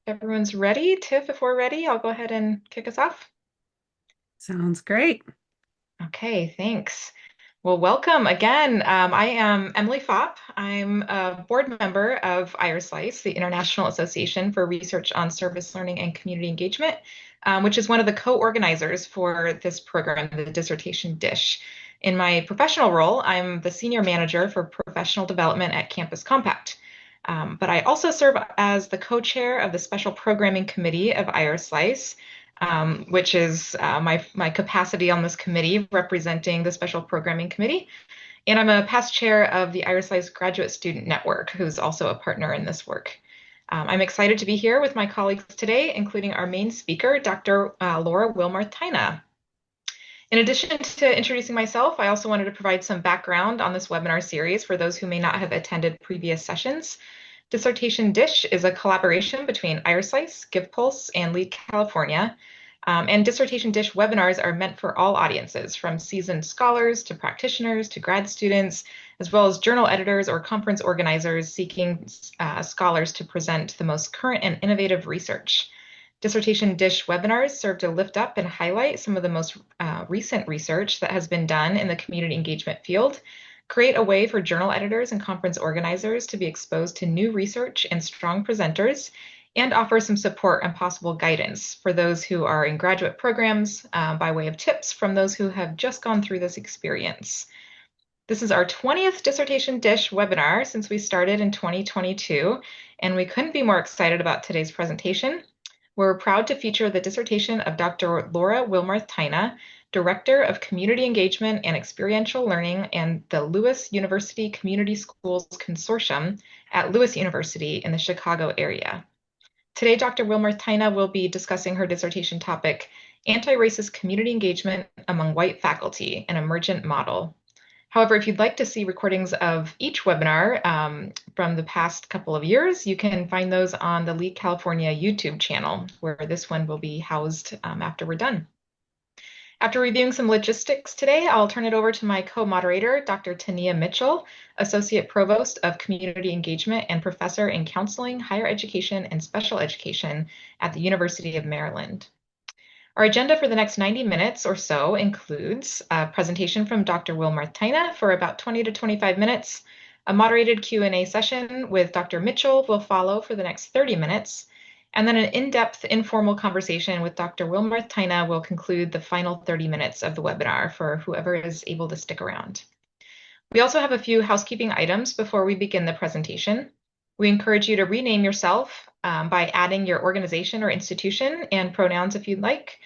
everyone's ready. Tiff, if we're ready, I'll go ahead and kick us off. Sounds great. Okay, thanks. Well, welcome again. I am Emily Fopp. I'm a board member of IRSLICE, the International Association for Research on Service Learning and Community Engagement, which is one of the co-organizers for this program, the Dissertation Dish. In my professional role, I'm the Senior Manager for Professional Development at Campus Compact. But I also serve as the co-chair of the Special Programming Committee of IRSLICE, which is my capacity on this committee representing the Special Programming Committee. And I'm a past chair of the IRSLICE Graduate Student Network, who's also a partner in this work. I'm excited to be here with my colleagues today, including our main speaker, Dr. Laura Wilmarth Tyna. In addition to introducing myself, I also wanted to provide some background on this webinar series for those who may not have attended previous sessions. Dissertation Dish is a collaboration between IRSLICE, GivePulse, and Lead California. And Dissertation Dish webinars are meant for all audiences, from seasoned scholars to practitioners to grad students, as well as journal editors or conference organizers seeking scholars to present the most current and innovative research. Dissertation Dish webinars serve to lift up and highlight some of the most recent research that has been done in the community engagement field, create a way for journal editors and conference organizers to be exposed to new research and strong presenters, and offer some support and possible guidance for those who are in graduate programs by way of tips from those who have just gone through this experience. This is our 20th Dissertation Dish webinar since we started in 2022, and we couldn't be more excited about today's presentation. We're proud to feature the dissertation of Dr. Laura Wilmarth Tyna, Director of Community Engagement and Experiential Learning and the Lewis University Community Schools Consortium at Lewis University in the Chicago area. Today, Dr. Wilmarth Tyna will be discussing her dissertation topic, Anti-Racist Community Engagement Among White Faculty, an Emergent Model. However, if you'd like to see recordings of each webinar from the past couple of years, you can find those on the Lead California YouTube channel, where this one will be housed after we're done. After reviewing some logistics today, I'll turn it over to my co-moderator, Dr. Tania Mitchell, Associate Provost of Community Engagement and Professor in Counseling, Higher Education, and Special Education at the University of Maryland. Our agenda for the next 90 minutes or so includes a presentation from Dr. Wilmarth Tyna for about 20 to 25 minutes. A moderated Q&A session with Dr. Mitchell will follow for the next 30 minutes. And then an in-depth informal conversation with Dr. Wilmarth Tyna will conclude the final 30 minutes of the webinar for whoever is able to stick around. We also have a few housekeeping items before we begin the presentation. We encourage you to rename yourself by adding your organization or institution and pronouns if you'd like.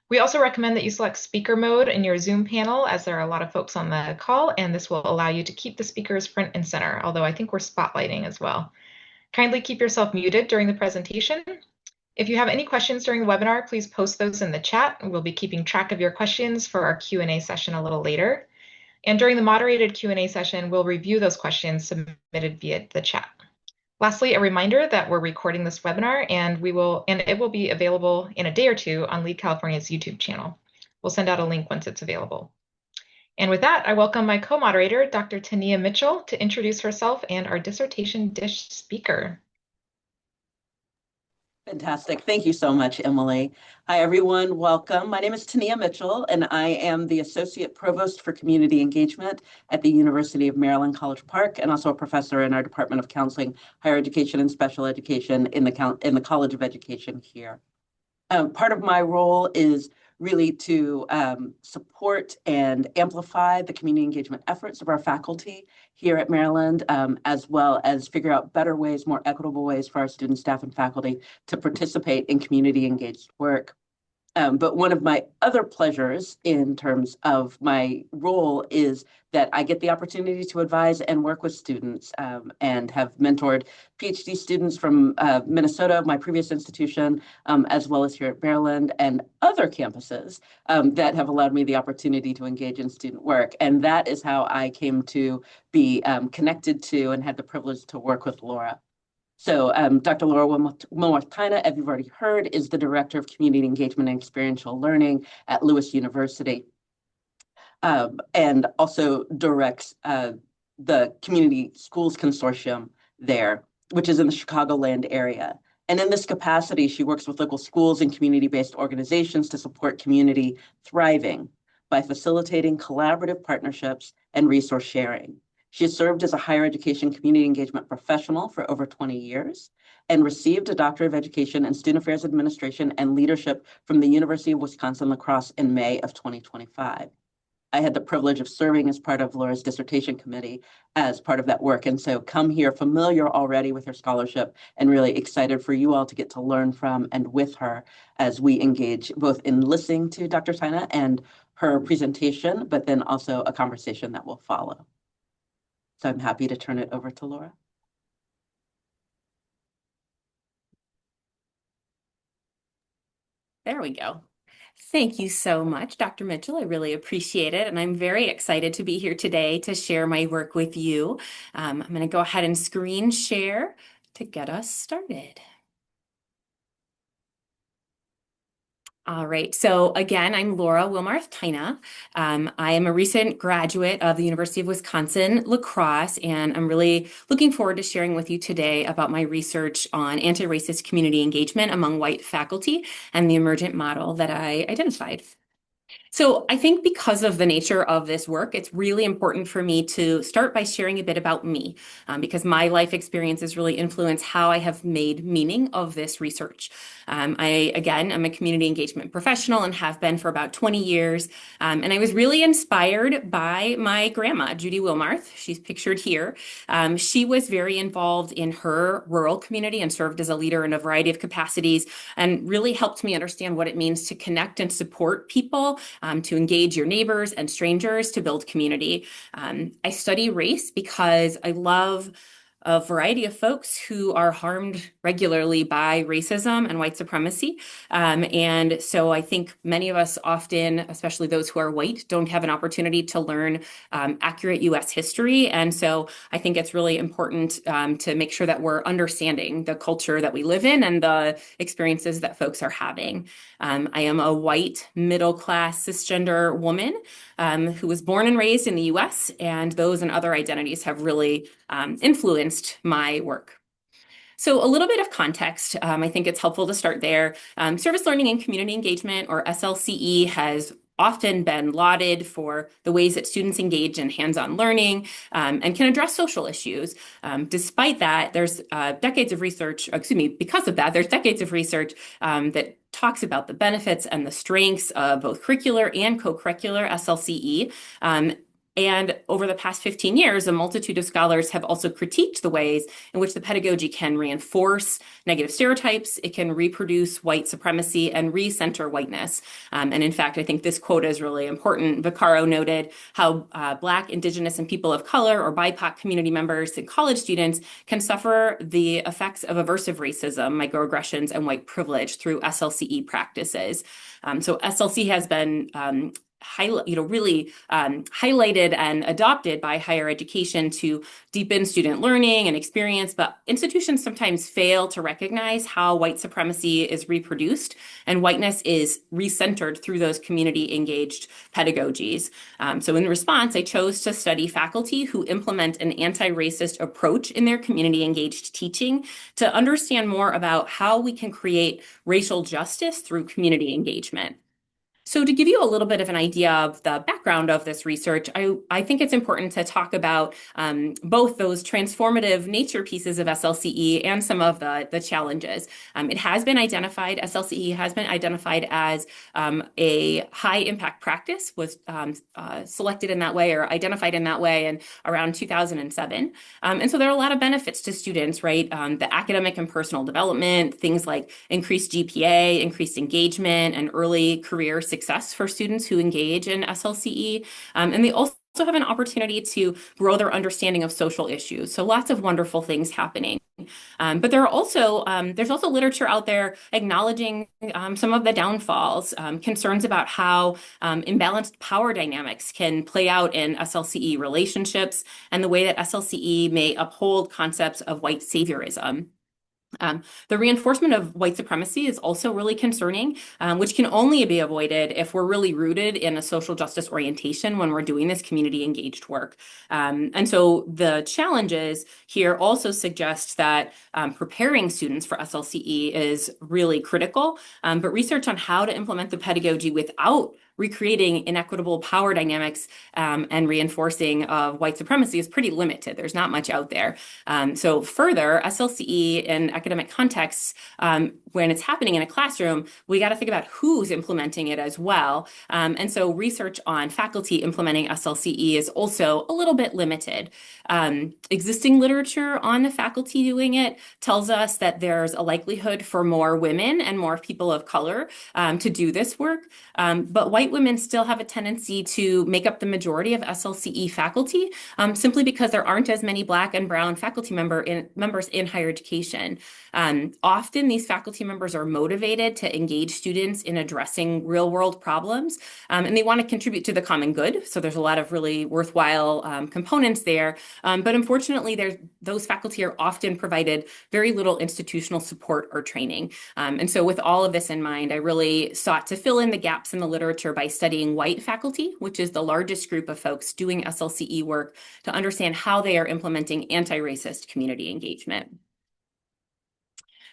We also recommend that you select speaker mode in your Zoom panel, as there are a lot of folks on the call, and this will allow you to keep the speakers front and center, although I think we're spotlighting as well. Kindly keep yourself muted during the presentation. If you have any questions during the webinar, please post those in the chat. We'll be keeping track of your questions for our Q&A session a little later. And during the moderated Q&A session, we'll review those questions submitted via the chat. Lastly, a reminder that we're recording this webinar and it will be available in a day or two on Lead California's YouTube channel. We'll send out a link once it's available. And with that, I welcome my co-moderator, Dr. Tania Mitchell, to introduce herself and our Dissertation Dish speaker. Fantastic. Thank you so much, Emily. Hi, everyone. Welcome. My name is Tania Mitchell, and I am the Associate Provost for Community Engagement at the University of Maryland, College Park, and also a professor in our Department of Counseling, Higher Education, and Special Education in the College of Education here. Part of my role is really to support and amplify the community engagement efforts of our faculty here at Maryland, as well as figure out better ways, more equitable ways for our students, staff, and faculty to participate in community engaged work. But one of my other pleasures in terms of my role is that I get the opportunity to advise and work with students and have mentored PhD students from Minnesota, my previous institution, as well as here at Maryland and other campuses that have allowed me the opportunity to engage in student work. And that is how I came to be connected to and had the privilege to work with Laura. So Dr. Laura Wilmarth Tyna, as you've already heard, is the Director of Community Engagement and Experiential Learning at Lewis University, and also directs the Community Schools Consortium there, which is in the Chicagoland area. And in this capacity, she works with local schools and community-based organizations to support community thriving by facilitating collaborative partnerships and resource sharing. She has served as a higher education community engagement professional for over 20 years and received a Doctorate of Education in Student Affairs Administration and Leadership from the University of Wisconsin-La Crosse in May of 2025. I had the privilege of serving as part of Laura's dissertation committee as part of that work. And so come here familiar already with her scholarship and really excited for you all to get to learn from and with her as we engage both in listening to Dr. Tyna and her presentation, but then also a conversation that will follow. So I'm happy to turn it over to Laura. There we go. Thank you so much, Dr. Mitchell. I really appreciate it. And I'm very excited to be here today to share my work with you. I'm going to go ahead and screen share to get us started. All right, so again, I'm Laura Wilmarth Tyna. I am a recent graduate of the University of Wisconsin-La Crosse, and I'm really looking forward to sharing with you today about my research on anti-racist community engagement among white faculty and the emergent model that I identified. So I think because of the nature of this work, it's really important for me to start by sharing a bit about me, because my life experiences really influence how I have made meaning of this research. Again, I'm a community engagement professional and have been for about 20 years. And I was really inspired by my grandma, Judy Wilmarth. She's pictured here. She was very involved in her rural community and served as a leader in a variety of capacities and really helped me understand what it means to connect and support people, to engage your neighbors and strangers to build community. I study race because I love a variety of folks who are harmed regularly by racism and white supremacy. And so I think many of us often, especially those who are white, don't have an opportunity to learn accurate US history. And so I think it's really important to make sure that we're understanding the culture that we live in and the experiences that folks are having. I am a white, middle-class, cisgender woman who was born and raised in the US, and those and other identities have really influenced my work. So a little bit of context, I think it's helpful to start there. Service learning and community engagement, or SLCE, has often been lauded for the ways that students engage in hands-on learning and can address social issues. Despite that, there's decades of research, because of that, there's decades of research that talks about the benefits and the strengths of both curricular and co-curricular SLCE. And over the past 15 years, a multitude of scholars have also critiqued the ways in which the pedagogy can reinforce negative stereotypes, it can reproduce white supremacy, and recenter whiteness. And in fact, I think this quote is really important. Vaccaro noted how Black, Indigenous, and people of color or BIPOC community members and college students can suffer the effects of aversive racism, microaggressions, and white privilege through SLCE practices. So SLC has been really highlighted and adopted by higher education to deepen student learning and experience, but institutions sometimes fail to recognize how white supremacy is reproduced and whiteness is recentered through those community engaged pedagogies. So in response, I chose to study faculty who implement an anti-racist approach in their community engaged teaching to understand more about how we can create racial justice through community engagement. So to give you a little bit of an idea of the background of this research, I think it's important to talk about both those transformative nature pieces of SLCE and some of the challenges. It has been identified, SLCE has been identified as a high impact practice, was selected in that way or identified in that way in around 2007. And so there are a lot of benefits to students, right? The academic and personal development, things like increased GPA, increased engagement, and early career success for students who engage in SLCE. And they also have an opportunity to grow their understanding of social issues. So lots of wonderful things happening. But there's also literature out there acknowledging some of the downfalls, concerns about how imbalanced power dynamics can play out in SLCE relationships, and the way that SLCE may uphold concepts of white saviorism. The reinforcement of white supremacy is also really concerning, which can only be avoided if we're really rooted in a social justice orientation when we're doing this community engaged work. And so the challenges here also suggest that preparing students for SLCE is really critical, but research on how to implement the pedagogy without recreating inequitable power dynamics and reinforcing of white supremacy is pretty limited. There's not much out there. So further, SLCE in academic contexts, when it's happening in a classroom, we got to think about who's implementing it as well. And so research on faculty implementing SLCE is also a little bit limited. Existing literature on the faculty doing it tells us that there's a likelihood for more women and more people of color to do this work. But white women still have a tendency to make up the majority of SLCE faculty simply because there aren't as many Black and Brown faculty members in higher education. Often these faculty members are motivated to engage students in addressing real world problems, and they want to contribute to the common good. So there's a lot of really worthwhile components there. But unfortunately, those faculty are often provided very little institutional support or training. And so with all of this in mind, I really sought to fill in the gaps in the literature by studying white faculty, which is the largest group of folks doing SLCE work, to understand how they are implementing anti-racist community engagement.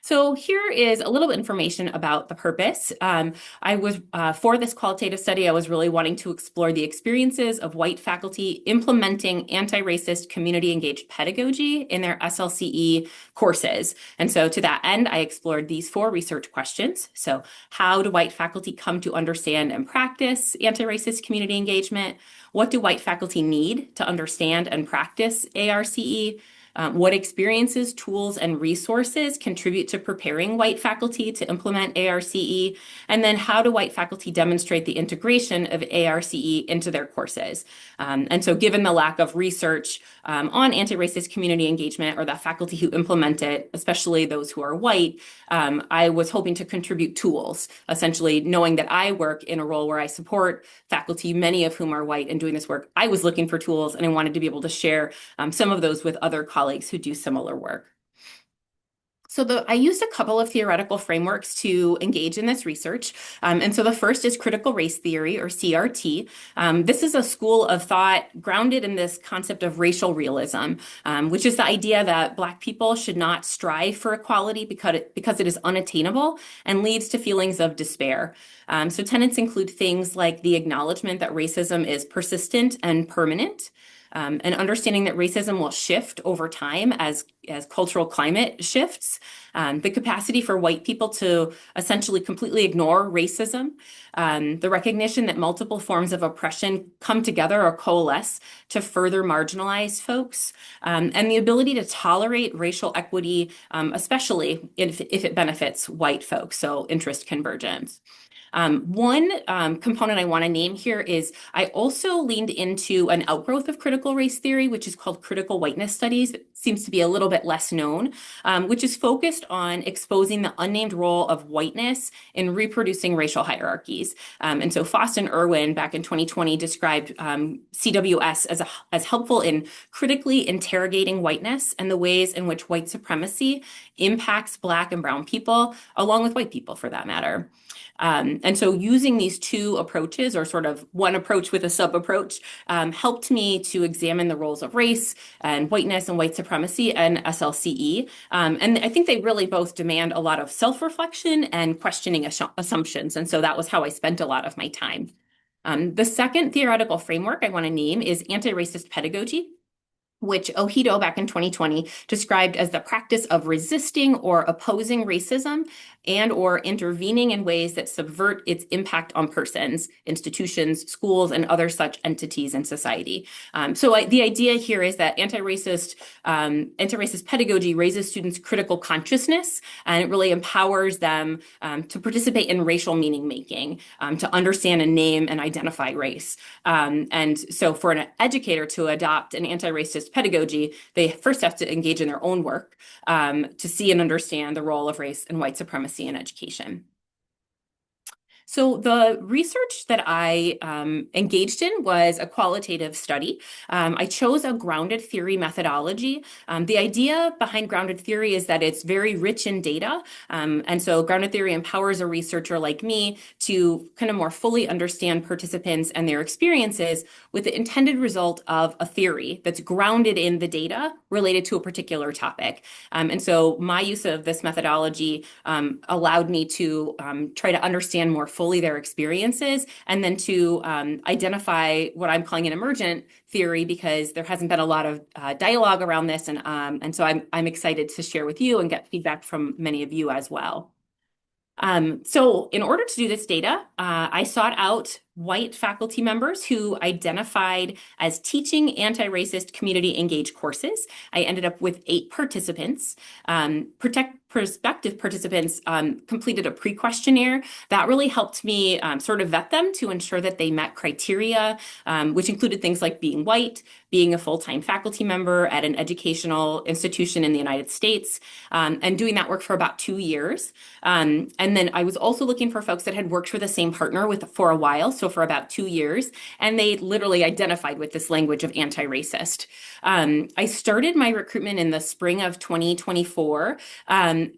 So here is a little bit of information about the purpose. For this qualitative study, I was really wanting to explore the experiences of white faculty implementing anti-racist community engaged pedagogy in their SLCE courses. And so to that end, I explored these 4 research questions. So how do white faculty come to understand and practice anti-racist community engagement? What do white faculty need to understand and practice ARCE? What experiences, tools, and resources contribute to preparing white faculty to implement ARCE? And then how do white faculty demonstrate the integration of ARCE into their courses? And so given the lack of research on anti-racist community engagement or the faculty who implement it, especially those who are white, I was hoping to contribute tools, essentially knowing that I work in a role where I support faculty, many of whom are white, and doing this work. I was looking for tools and I wanted to be able to share some of those with other colleagues who do similar work. So I used a couple of theoretical frameworks to engage in this research. And so the first is critical race theory, or CRT. This is a school of thought grounded in this concept of racial realism, which is the idea that Black people should not strive for equality because it is unattainable and leads to feelings of despair. So tenets include things like the acknowledgement that racism is persistent and permanent, and understanding that racism will shift over time as cultural climate shifts, the capacity for white people to essentially completely ignore racism, the recognition that multiple forms of oppression come together or coalesce to further marginalize folks, and the ability to tolerate racial equity, especially if it benefits white folks, so interest convergence. One component I want to name here is I also leaned into an outgrowth of critical race theory, which is called critical whiteness studies. It seems to be a little bit less known, which is focused on exposing the unnamed role of whiteness in reproducing racial hierarchies. And so Faust and Irwin back in 2020 described CWS as helpful in critically interrogating whiteness and the ways in which white supremacy impacts Black and Brown people, along with white people for that matter. And so using these 2 approaches, or sort of one approach with a sub-approach, helped me to examine the roles of race and whiteness and white supremacy and SLCE. And I think they really both demand a lot of self-reflection and questioning assumptions. And so that was how I spent a lot of my time. The second theoretical framework I want to name is anti-racist pedagogy, which Ohido back in 2020 described as the practice of resisting or opposing racism and or intervening in ways that subvert its impact on persons, institutions, schools, and other such entities in society. The idea here is that anti-racist pedagogy raises students' critical consciousness, and it really empowers them to participate in racial meaning making, to understand and name and identify race. And so for an educator to adopt an anti-racist pedagogy, they first have to engage in their own work to see and understand the role of race and white supremacy in education. So the research that I engaged in was a qualitative study. I chose a grounded theory methodology. The idea behind grounded theory is that it's very rich in data. And so grounded theory empowers a researcher like me to kind of more fully understand participants and their experiences with the intended result of a theory that's grounded in the data related to a particular topic. And so my use of this methodology allowed me to try to understand more fully their experiences, and then to identify what I'm calling an emergent theory, because there hasn't been a lot of dialogue around this, and so I'm excited to share with you and get feedback from many of you as well. So in order to do this data, I sought out white faculty members who identified as teaching anti-racist community engaged courses. I ended up with 8 participants. Prospective participants completed a pre-questionnaire that really helped me sort of vet them to ensure that they met criteria, which included things like being white, being a full-time faculty member at an educational institution in the United States, and doing that work for about 2 years. And then I was also looking for folks that had worked for the same partner for a while, so for about 2 years, and they literally identified with this language of anti-racist. I started my recruitment in the spring of 2024,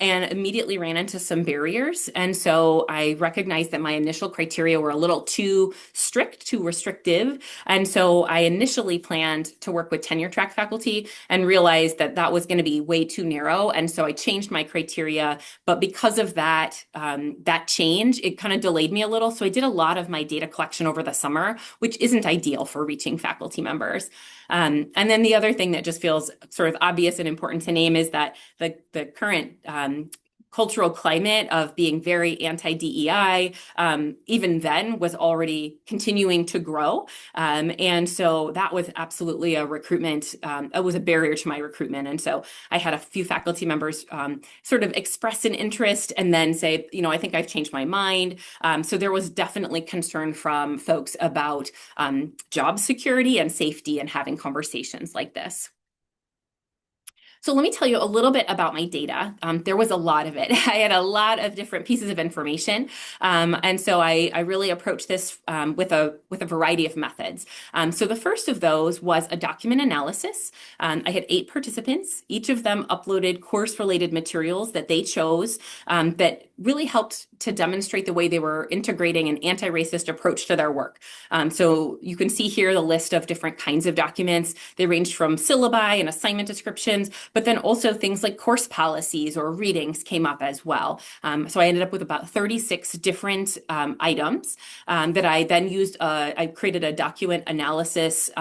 and immediately ran into some barriers. And so I recognized that my initial criteria were a little too strict, too restrictive. And so I initially planned to work with tenure track faculty and realized that that was going to be way too narrow. And so I changed my criteria. But because of that, that change, it kind of delayed me a little. So I did a lot of my data collection over the summer, which isn't ideal for reaching faculty members. And then the other thing that just feels sort of obvious and important to name is that the current cultural climate of being very anti-DEI, even then was already continuing to grow. And so that was absolutely a recruitment, it was a barrier to my recruitment. And so I had a few faculty members sort of express an interest and then say, you know, I think I've changed my mind. So there was definitely concern from folks about job security and safety and having conversations like this. So let me tell you a little bit about my data. There was a lot of it. I had a lot of different pieces of information. And so I really approached this with a variety of methods. So the first of those was a document analysis. I had 8 participants. Each of them uploaded course-related materials that they chose that really helped to demonstrate the way they were integrating an anti-racist approach to their work. So you can see here the list of different kinds of documents. They ranged from syllabi and assignment descriptions, but then also things like course policies or readings came up as well. So I ended up with about 36 different items that I then used. I created a document analysis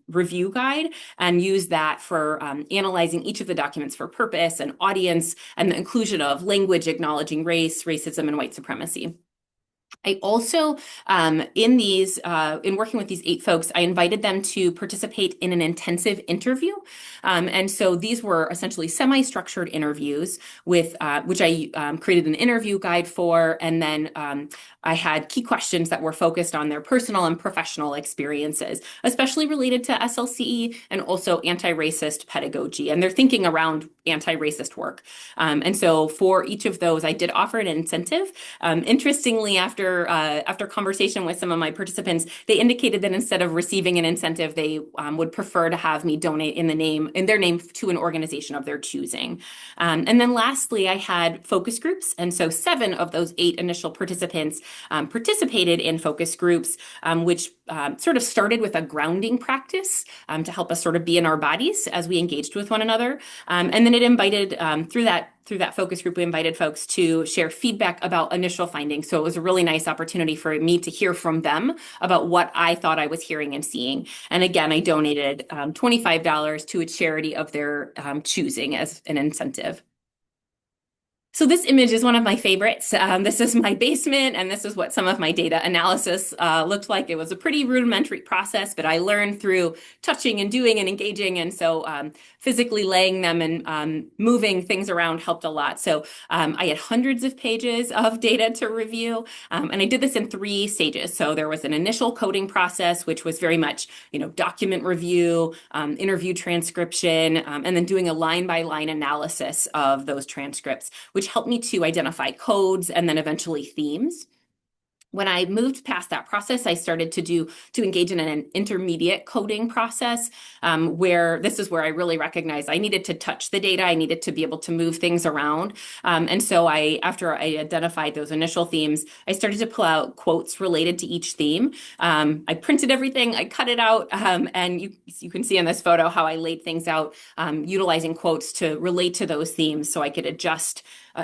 review guide and used that for analyzing each of the documents for purpose and audience and the inclusion of language acknowledging race, racism, and white supremacy. I also, in working with these 8 folks, I invited them to participate in an intensive interview. And so these were essentially semi-structured interviews with, which I created an interview guide for, and then I had key questions that were focused on their personal and professional experiences, especially related to SLCE and also anti-racist pedagogy and their thinking around anti-racist work. And so for each of those, I did offer an incentive. Interestingly, after conversation with some of my participants, they indicated that instead of receiving an incentive, they would prefer to have me donate in their name to an organization of their choosing. And then lastly, I had focus groups. And so 7 of those 8 initial participants participated in focus groups, which sort of started with a grounding practice to help us sort of be in our bodies as we engaged with one another. And then it invited, through that focus group, we invited folks to share feedback about initial findings. So it was a really nice opportunity for me to hear from them about what I thought I was hearing and seeing. And again, I donated $25 to a charity of their choosing as an incentive. So this image is one of my favorites. This is my basement, and this is what some of my data analysis looked like. It was a pretty rudimentary process, but I learned through touching and doing and engaging, and so physically laying them and moving things around helped a lot. So I had hundreds of pages of data to review, and I did this in 3 stages. So there was an initial coding process, which was very much, document review, interview transcription, and then doing a line-by-line analysis of those transcripts, which helped me to identify codes and then eventually themes. When I moved past that process, I started to engage in an intermediate coding process, where this is where I really recognized I needed to touch the data. I needed to be able to move things around. And so after I identified those initial themes, I started to pull out quotes related to each theme. I printed everything, I cut it out, and you can see in this photo how I laid things out, utilizing quotes to relate to those themes so I could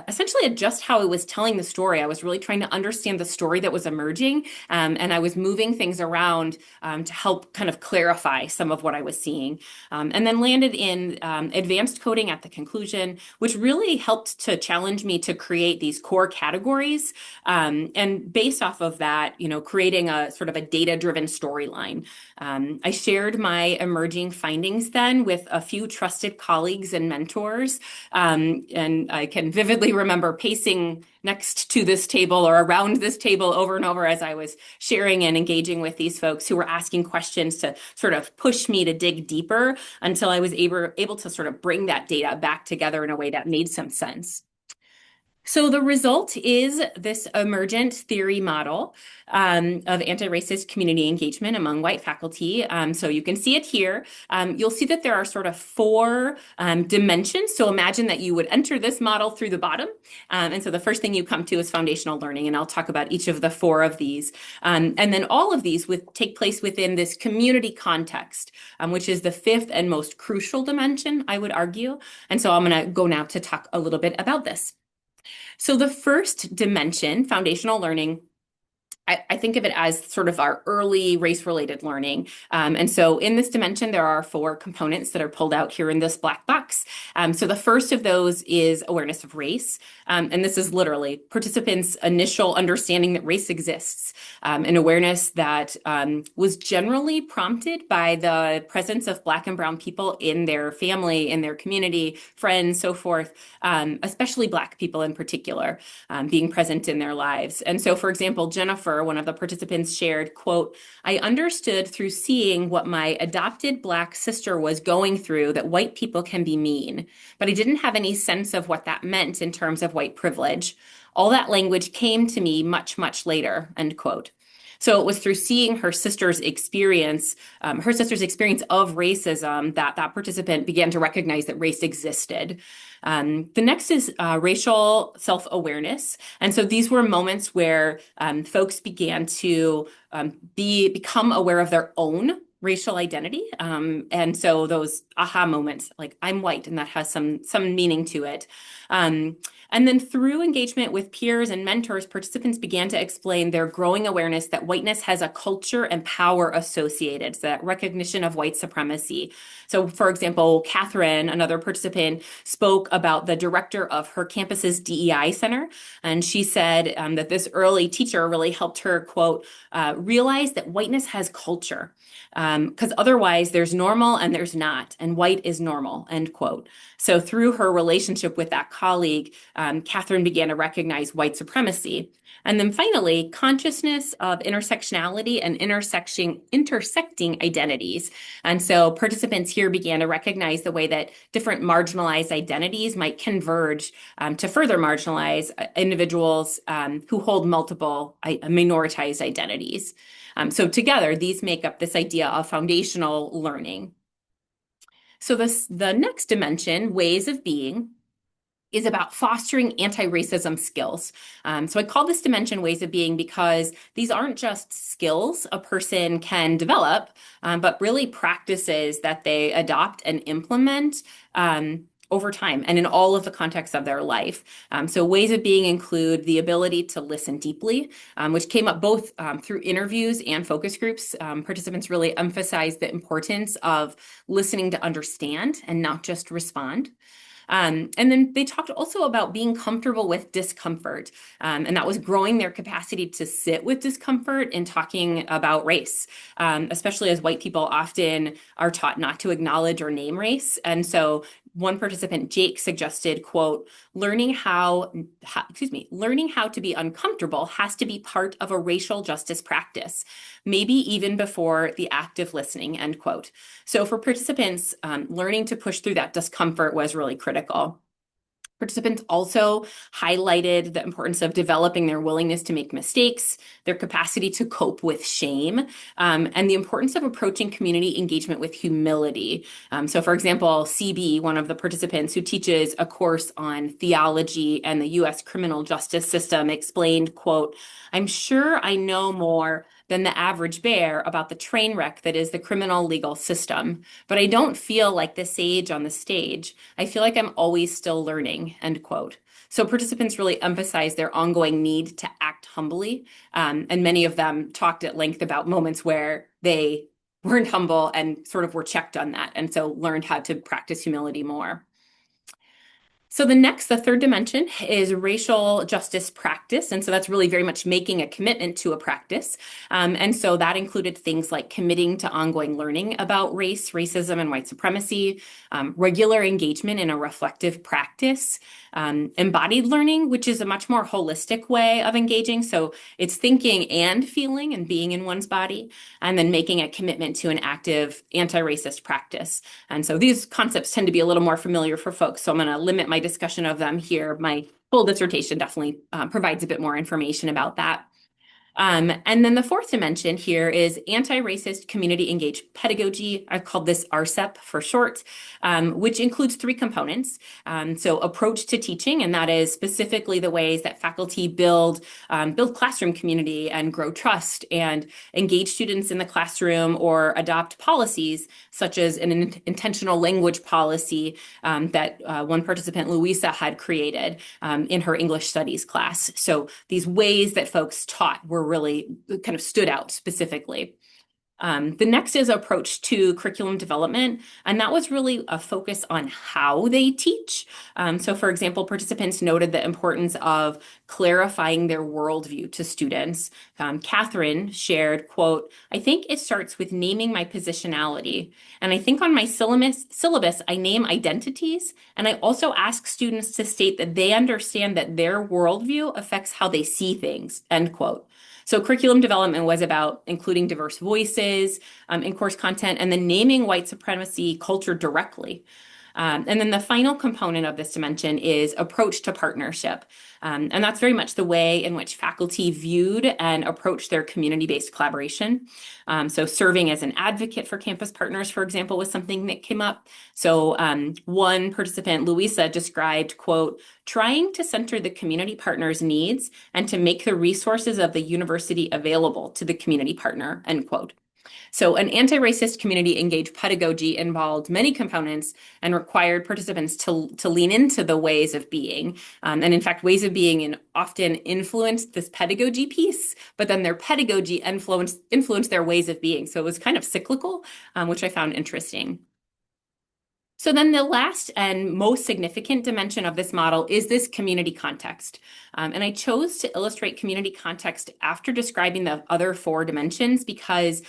essentially adjust how I was telling the story. I was really trying to understand the story that was emerging, and I was moving things around to help kind of clarify some of what I was seeing. And then landed in advanced coding at the conclusion, which really helped to challenge me to create these core categories. And based off of that, creating a sort of a data-driven storyline. I shared my emerging findings then with a few trusted colleagues and mentors. And I can vividly remember pacing next to this table or around this table over and over as I was sharing and engaging with these folks who were asking questions to sort of push me to dig deeper until I was able to sort of bring that data back together in a way that made some sense. So the result is this emergent theory model of anti-racist community engagement among white faculty. So you can see it here. You'll see that there are sort of 4 dimensions. So imagine that you would enter this model through the bottom. And so the first thing you come to is foundational learning, and I'll talk about each of the 4 of these. And then all of these would take place within this community context, which is the 5th and most crucial dimension, I would argue. And so I'm going to go now to talk a little bit about this. So the first dimension, foundational learning, I think of it as sort of our early race-related learning. And so in this dimension, there are 4 components that are pulled out here in this black box. So the first of those is awareness of race. And this is literally participants' initial understanding that race exists, an awareness that was generally prompted by the presence of Black and brown people in their family, in their community, friends, so forth, especially Black people in particular, being present in their lives. And so, for example, Jennifer, one of the participants, shared, quote, "I understood through seeing what my adopted Black sister was going through that white people can be mean, but I didn't have any sense of what that meant in terms of white privilege. All that language came to me much, much later," end quote. So it was through seeing her sister's experience of racism, that participant began to recognize that race existed. The next is racial self-awareness. And so these were moments where folks began to become aware of their own racial identity. And so those aha moments, like I'm white, and that has some meaning to it. And then through engagement with peers and mentors, participants began to explain their growing awareness that whiteness has a culture and power associated, so that recognition of white supremacy. So for example, Catherine, another participant, spoke about the director of her campus's DEI center. And she said that this early teacher really helped her, quote, realize that whiteness has culture. Because otherwise there's normal and there's not, and white is normal, end quote. So through her relationship with that colleague, Catherine began to recognize white supremacy. And then finally, consciousness of intersectionality and intersecting identities. And so participants here began to recognize the way that different marginalized identities might converge to further marginalize individuals who hold multiple minoritized identities. So together, these make up this idea of foundational learning. So the next dimension, ways of being, is about fostering anti-racism skills. So I call this dimension ways of being because these aren't just skills a person can develop, but really practices that they adopt and implement over time and in all of the contexts of their life. So ways of being include the ability to listen deeply, which came up both through interviews and focus groups. Participants really emphasized the importance of listening to understand and not just respond. And then they talked also about being comfortable with discomfort, and that was growing their capacity to sit with discomfort in talking about race, especially as white people often are taught not to acknowledge or name race. And so one participant, Jake, suggested, quote, learning how to be uncomfortable has to be part of a racial justice practice, maybe even before the act of listening, end quote. So for participants, learning to push through that discomfort was really critical. Participants also highlighted the importance of developing their willingness to make mistakes, their capacity to cope with shame, and the importance of approaching community engagement with humility. So for example, CB, one of the participants who teaches a course on theology and the US criminal justice system, explained, quote, "I'm sure I know more than the average bear about the train wreck that is the criminal legal system, but I don't feel like the sage on the stage. I feel like I'm always still learning," end quote. So participants really emphasized their ongoing need to act humbly, and many of them talked at length about moments where they weren't humble and sort of were checked on that, and so learned how to practice humility more. So the third dimension is racial justice practice. And so that's really very much making a commitment to a practice. And so that included things like committing to ongoing learning about race, racism, and white supremacy, regular engagement in a reflective practice, embodied learning, which is a much more holistic way of engaging. So it's thinking and feeling and being in one's body, and then making a commitment to an active anti-racist practice. And so these concepts tend to be a little more familiar for folks. So I'm going to limit my discussion of them here. My full dissertation definitely provides a bit more information about that. And then the fourth dimension here is anti-racist community engaged pedagogy. I've called this ARCEP for short, which includes three components. So approach to teaching, and that is specifically the ways that faculty build classroom community and grow trust and engage students in the classroom or adopt policies such as an intentional language policy that one participant, Louisa, had created in her English studies class. So these ways that folks taught were really kind of stood out specifically. The next is approach to curriculum development, and that was really a focus on how they teach. So for example, participants noted the importance of clarifying their worldview to students. Catherine shared, quote, "I think it starts with naming my positionality. And I think on my syllabus, I name identities, and I also ask students to state that they understand that their worldview affects how they see things," end quote. So curriculum development was about including diverse voices in course content, and then naming white supremacy culture directly. And then the final component of this dimension is approach to partnership. And that's very much the way in which faculty viewed and approached their community-based collaboration. So serving as an advocate for campus partners, for example, was something that came up. So one participant, Louisa, described, quote, "trying to center the community partner's needs and to make the resources of the university available to the community partner," end quote. So an anti-racist community engaged pedagogy involved many components and required participants to lean into the ways of being. And in fact, ways of being often influenced this pedagogy piece, but then their pedagogy influenced their ways of being. So it was kind of cyclical, which I found interesting. So then the last and most significant dimension of this model is this community context. And I chose to illustrate community context after describing the other four dimensions because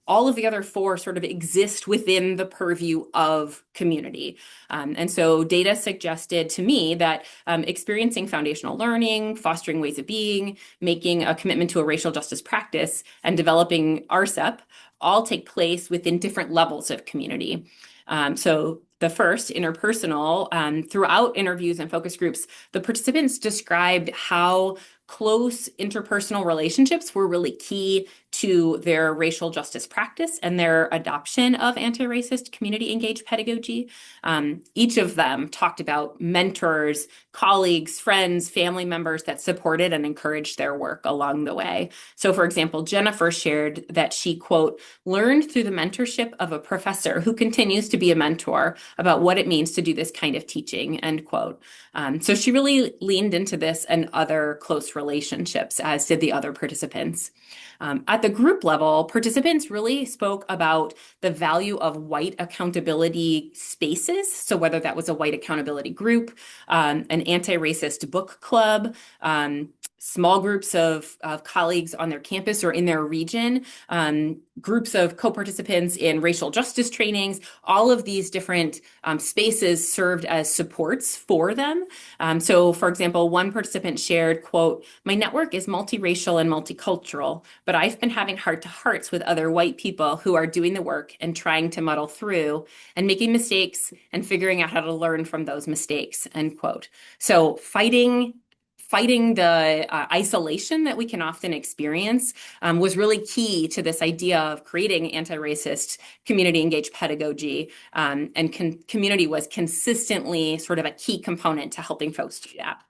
all of the other four sort of exist within the purview of community. And so data suggested to me that experiencing foundational learning, fostering ways of being, making a commitment to a racial justice practice, and developing ARCEP all take place within different levels of community. So the first, interpersonal, throughout interviews and focus groups, the participants described how close interpersonal relationships were really key to their racial justice practice and their adoption of anti-racist community engaged pedagogy. Each of them talked about mentors, colleagues, friends, family members that supported and encouraged their work along the way. So for example, Jennifer shared that she, quote, "learned through the mentorship of a professor who continues to be a mentor about what it means to do this kind of teaching," end quote. So she really leaned into this and other close relationships, as did the other participants. At the group level, participants really spoke about the value of white accountability spaces. So whether that was a white accountability group, an anti-racist book club, small groups of colleagues on their campus or in their region, groups of co-participants in racial justice trainings. All of these different spaces served as supports for them. So for example, one participant shared, quote, "My network is multiracial and multicultural, but I've been having heart-to-hearts with other white people who are doing the work and trying to muddle through and making mistakes and figuring out how to learn from those mistakes," end quote. So fighting the isolation that we can often experience was really key to this idea of creating anti-racist community-engaged pedagogy, and community was consistently sort of a key component to helping folks do that.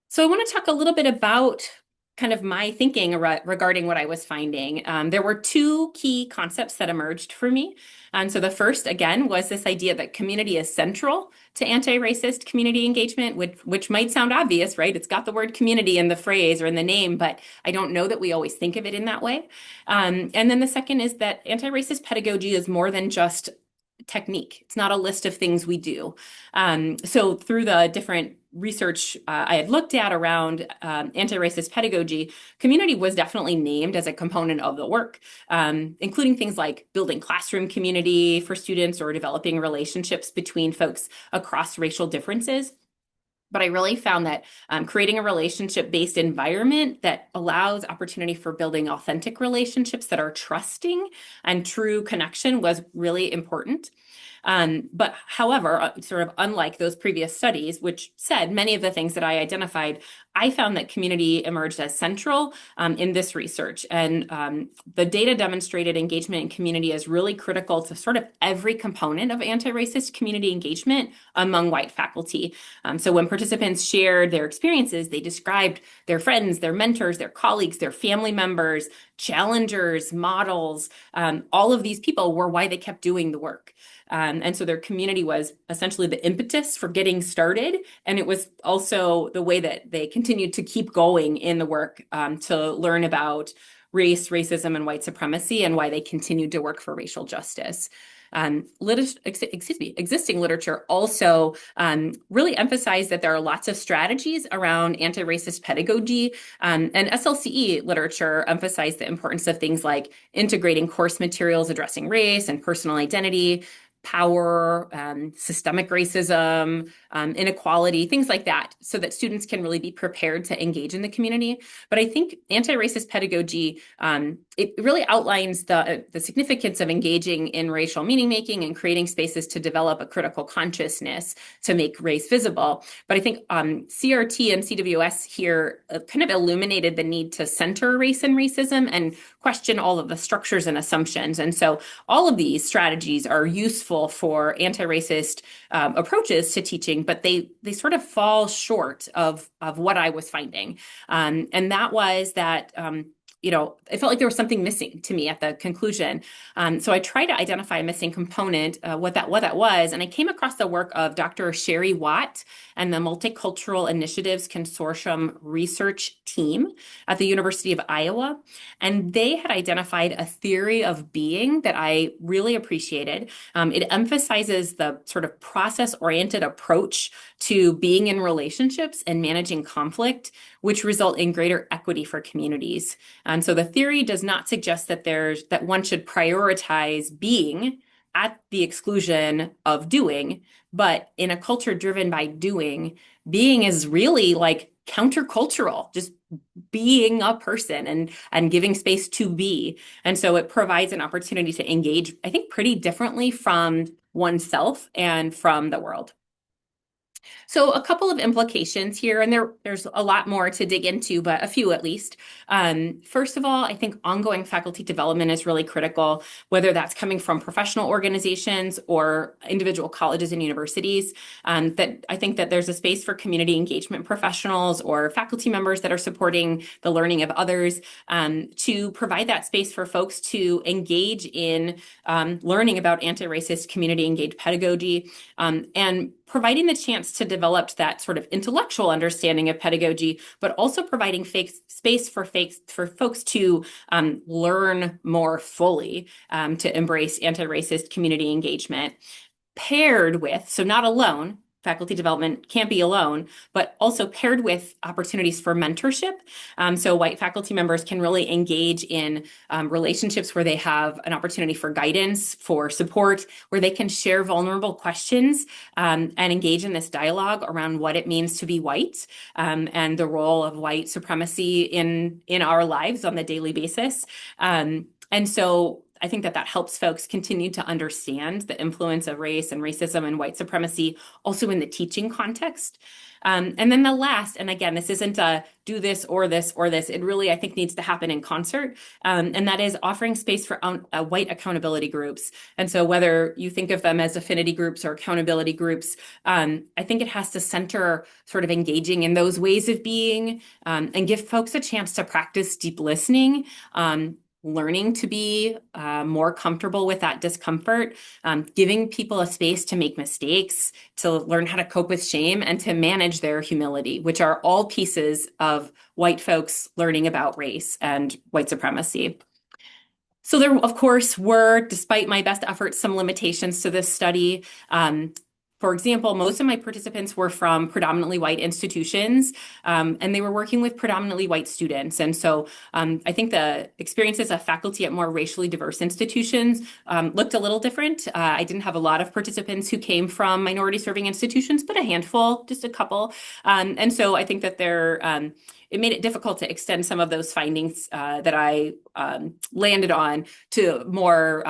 So I want to talk a little bit about kind of my thinking regarding what I was finding. There were two key concepts that emerged for me. And so the first, again, was this idea that community is central to anti-racist community engagement, which might sound obvious, right? It's got the word community in the phrase or in the name, but I don't know that we always think of it in that way. And then the second is that anti-racist pedagogy is more than just technique. It's not a list of things we do. So through the different research I had looked at around anti-racist pedagogy, community was definitely named as a component of the work, including things like building classroom community for students or developing relationships between folks across racial differences. But I really found that creating a relationship-based environment that allows opportunity for building authentic relationships that are trusting and true connection was really important. But however, sort of unlike those previous studies, which said many of the things that I identified, I found that community emerged as central in this research. And the data demonstrated engagement in community is really critical to sort of every component of anti-racist community engagement among white faculty. So when participants shared their experiences, they described their friends, their mentors, their colleagues, their family members, challengers, models. All of these people were why they kept doing the work. And so their community was essentially the impetus for getting started. And it was also the way that they continued to keep going in the work to learn about race, racism, and white supremacy, and why they continued to work for racial justice. Existing literature also really emphasized that there are lots of strategies around anti-racist pedagogy, and SLCE literature emphasized the importance of things like integrating course materials addressing race and personal identity, power, systemic racism, inequality, things like that, so that students can really be prepared to engage in the community. But I think anti-racist pedagogy, it really outlines the significance of engaging in racial meaning making and creating spaces to develop a critical consciousness to make race visible. But I think CRT and CWS here kind of illuminated the need to center race and racism and question all of the structures and assumptions. And so all of these strategies are useful for anti-racist approaches to teaching, but they sort of fall short of what I was finding. And that was that it felt like there was something missing to me at the conclusion. So I tried to identify a missing component, what that was, and I came across the work of Dr. Sherry Watt and the Multicultural Initiatives Consortium research team at the University of Iowa. And they had identified a theory of being that I really appreciated. It emphasizes the sort of process-oriented approach to being in relationships and managing conflict, which result in greater equity for communities. And so the theory does not suggest that one should prioritize being at the exclusion of doing, but in a culture driven by doing, being is really like countercultural, just being a person and giving space to be. And so it provides an opportunity to engage, I think, pretty differently from oneself and from the world. So a couple of implications here, and there's a lot more to dig into, but a few at least. First of all, I think ongoing faculty development is really critical, whether that's coming from professional organizations or individual colleges and universities. That I think that there's a space for community engagement professionals or faculty members that are supporting the learning of others, to provide that space for folks to engage in learning about anti-racist community engaged pedagogy, and providing the chance to develop that sort of intellectual understanding of pedagogy, but also providing space for folks to learn more fully, to embrace anti-racist community engagement, paired with, so not alone, faculty development can't be alone, but also paired with opportunities for mentorship. So white faculty members can really engage in relationships where they have an opportunity for guidance, for support, where they can share vulnerable questions and engage in this dialogue around what it means to be white and the role of white supremacy in our lives on the daily basis. And so I think that helps folks continue to understand the influence of race and racism and white supremacy also in the teaching context. And then the last, and again, this isn't a do this or this or this, it really, I think, needs to happen in concert. And that is offering space for white accountability groups. And so whether you think of them as affinity groups or accountability groups, I think it has to center sort of engaging in those ways of being and give folks a chance to practice deep listening, learning to be more comfortable with that discomfort, giving people a space to make mistakes, to learn how to cope with shame, and to manage their humility, which are all pieces of white folks learning about race and white supremacy. So there, of course, were, despite my best efforts, some limitations to this study. For example, most of my participants were from predominantly white institutions, and they were working with predominantly white students. And so I think the experiences of faculty at more racially diverse institutions looked a little different. I didn't have a lot of participants who came from minority serving institutions, but a handful, just a couple. And so I think that it made it difficult to extend some of those findings that I landed on to more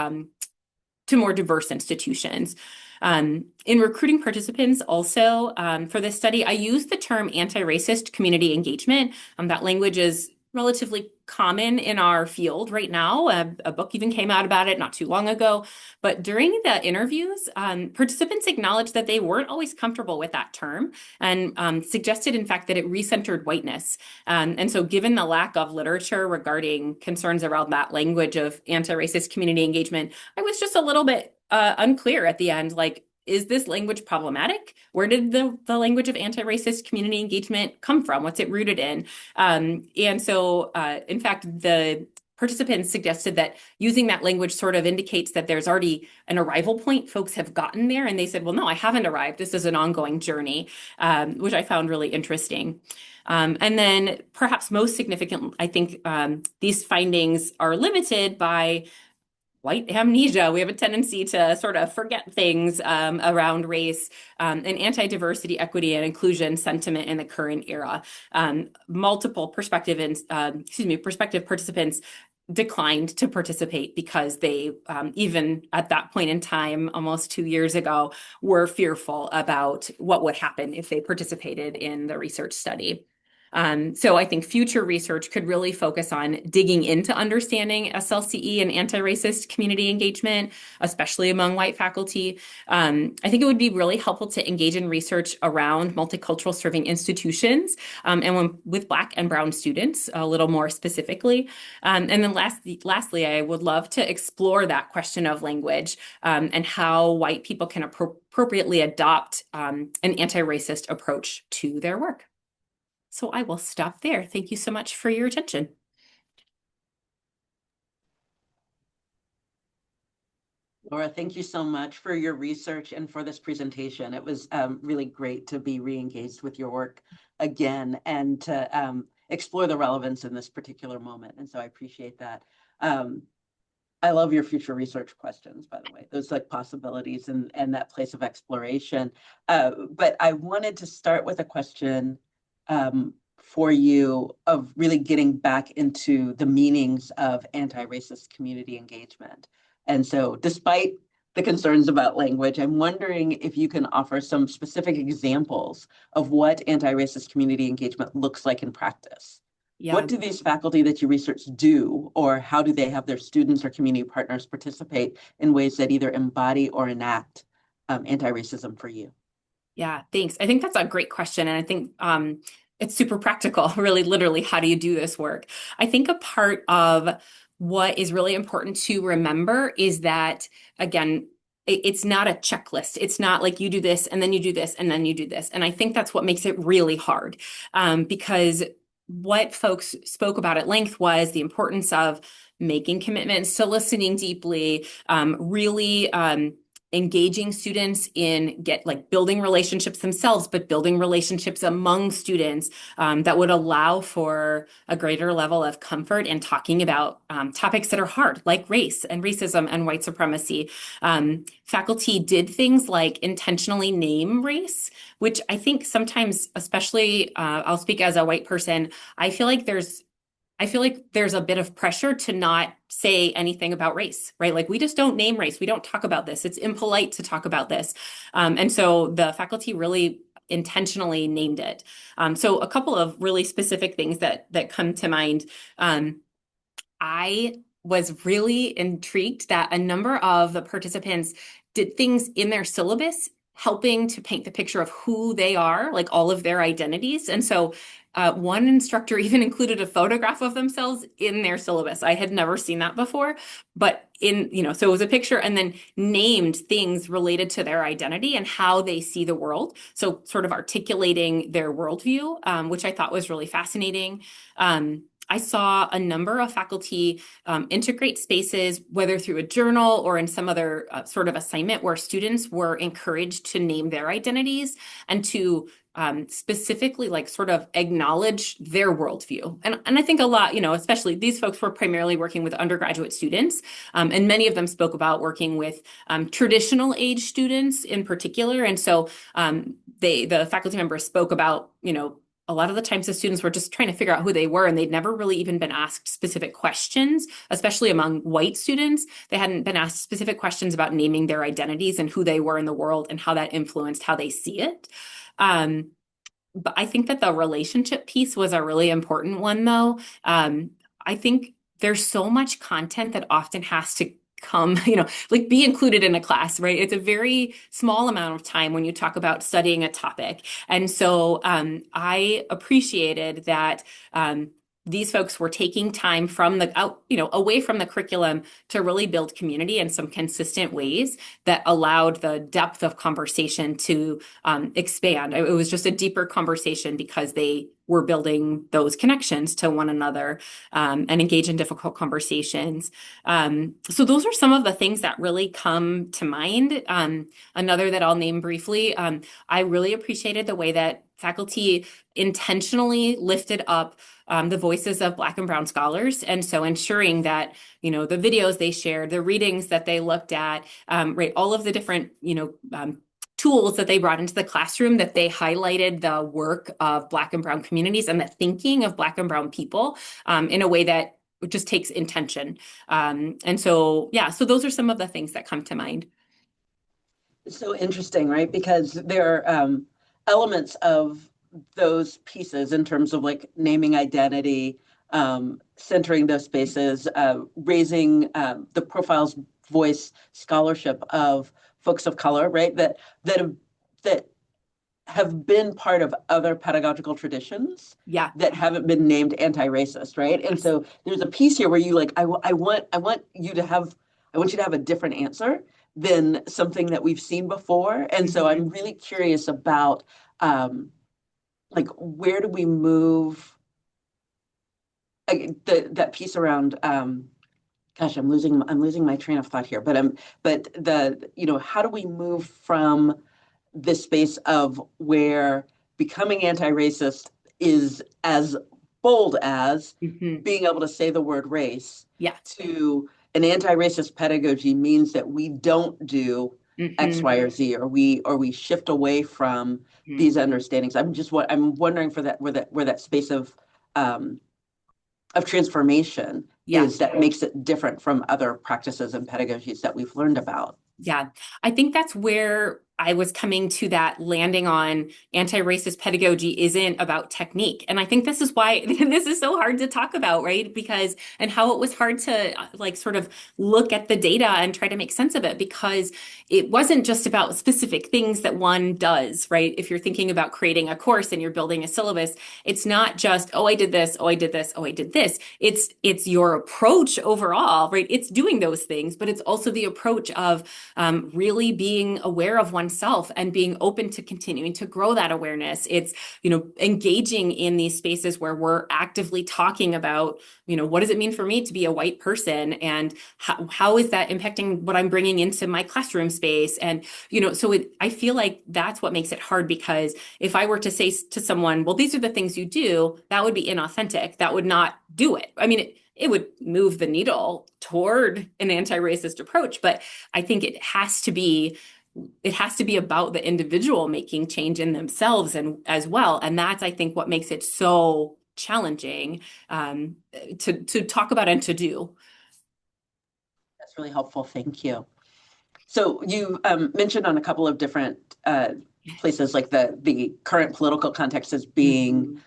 diverse institutions. In recruiting participants also for this study, I used the term anti-racist community engagement. That language is relatively common in our field right now. A book even came out about it not too long ago. But during the interviews, participants acknowledged that they weren't always comfortable with that term and suggested, in fact, that it recentered whiteness. And so given the lack of literature regarding concerns around that language of anti-racist community engagement, I was just a little bit unclear at the end, like, is this language problematic? Where did the language of anti-racist community engagement come from? What's it rooted in? And so, in fact, the participants suggested that using that language sort of indicates that there's already an arrival point. Folks have gotten there, and they said, well, no, I haven't arrived. This is an ongoing journey, which I found really interesting. And then perhaps most significant, I think these findings are limited by white amnesia. We have a tendency to sort of forget things around race and anti-diversity, equity, and inclusion sentiment in the current era. Multiple prospective participants declined to participate because they, even at that point in time, almost 2 years ago, were fearful about what would happen if they participated in the research study. So I think future research could really focus on digging into understanding SLCE and anti-racist community engagement, especially among white faculty. I think it would be really helpful to engage in research around multicultural serving institutions and with Black and Brown students a little more specifically. And then lastly, I would love to explore that question of language and how white people can appropriately adopt an anti-racist approach to their work. So I will stop there. Thank you so much for your attention. Laura, thank you so much for your research and for this presentation. It was really great to be re-engaged with your work again and to explore the relevance in this particular moment. And so I appreciate that. I love your future research questions, by the way, those like possibilities and that place of exploration. But I wanted to start with a question for you of really getting back into the meanings of anti-racist community engagement. And so despite the concerns about language, I'm wondering if you can offer some specific examples of what anti-racist community engagement looks like in practice. Yeah. What do these faculty that you research do, or how do they have their students or community partners participate in ways that either embody or enact anti-racism for you? Yeah, thanks. I think that's a great question. And I think it's super practical, really, literally, how do you do this work? I think a part of what is really important to remember is that, again, it's not a checklist. It's not like you do this and then you do this and then you do this. And I think that's what makes it really hard because what folks spoke about at length was the importance of making commitments to listening deeply, really engaging students in building relationships themselves, but building relationships among students that would allow for a greater level of comfort in talking about topics that are hard, like race and racism and white supremacy. Faculty did things like intentionally name race, which I think sometimes, especially I'll speak as a white person, I feel like there's a bit of pressure to not say anything about race, right? Like we just don't name race. We don't talk about this. It's impolite to talk about this. And so the faculty really intentionally named it. So a couple of really specific things that come to mind. I was really intrigued that a number of the participants did things in their syllabus helping to paint the picture of who they are, like all of their identities. And so one instructor even included a photograph of themselves in their syllabus. I had never seen that before, but so it was a picture and then named things related to their identity and how they see the world. So sort of articulating their worldview, which I thought was really fascinating. I saw a number of faculty integrate spaces, whether through a journal or in some other sort of assignment where students were encouraged to name their identities and to specifically sort of acknowledge their worldview. And I think a lot, especially these folks were primarily working with undergraduate students, and many of them spoke about working with traditional age students in particular. And so the faculty members spoke about, a lot of the times the students were just trying to figure out who they were, and they'd never really even been asked specific questions, especially among white students. They hadn't been asked specific questions about naming their identities and who they were in the world and how that influenced how they see it. But I think that the relationship piece was a really important one, though. I think there's so much content that often has to come, be included in a class, right? It's a very small amount of time when you talk about studying a topic. And so I appreciated that these folks were taking time from away from the curriculum to really build community in some consistent ways that allowed the depth of conversation to expand. It was just a deeper conversation because they were building those connections to one another and engage in difficult conversations. So those are some of the things that really come to mind. Another that I'll name briefly, I really appreciated the way that faculty intentionally lifted up the voices of Black and Brown scholars. And so ensuring that, the videos they shared, the readings that they looked at, right, all of the different, tools that they brought into the classroom, that they highlighted the work of Black and Brown communities and the thinking of Black and Brown people in a way that just takes intention. And so, so those are some of the things that come to mind. It's so interesting, right? Because there are elements of those pieces in terms of naming identity, centering those spaces, raising the profiles, voice, scholarship of folks of color, right? That have been part of other pedagogical traditions, that haven't been named anti-racist, right? And so there's a piece here where you I want you to have a different answer than something that we've seen before. And so I'm really curious about where do we move that piece around gosh, I'm losing my train of thought here, but how do we move from this space of where becoming anti-racist is as bold as being able to say the word race, to an anti-racist pedagogy means that we don't do X, Y, or Z, or we shift away from these understandings. I'm wondering where that space of transformation is that makes it different from other practices and pedagogies that we've learned about. Yeah, I think that's where I was coming to, that landing on anti-racist pedagogy isn't about technique. And I think this is why this is so hard to talk about, right? And how it was hard to sort of look at the data and try to make sense of it, because it wasn't just about specific things that one does, right? If you're thinking about creating a course and you're building a syllabus, it's not just, oh, I did this, oh, I did this, oh, I did this. It's your approach overall, right? It's doing those things, but it's also the approach of really being aware of one oneself and being open to continuing to grow that awareness. It's, engaging in these spaces where we're actively talking about, what does it mean for me to be a white person, and how is that impacting what I'm bringing into my classroom space? And, I feel like that's what makes it hard, because if I were to say to someone, well, these are the things you do, that would be inauthentic. That would not do it. I mean, it would move the needle toward an anti-racist approach, but I think it has to be about the individual making change in themselves and as well. And that's, I think, what makes it so challenging to talk about and to do. That's really helpful. Thank you. So you mentioned on a couple of different places, like the current political context as being,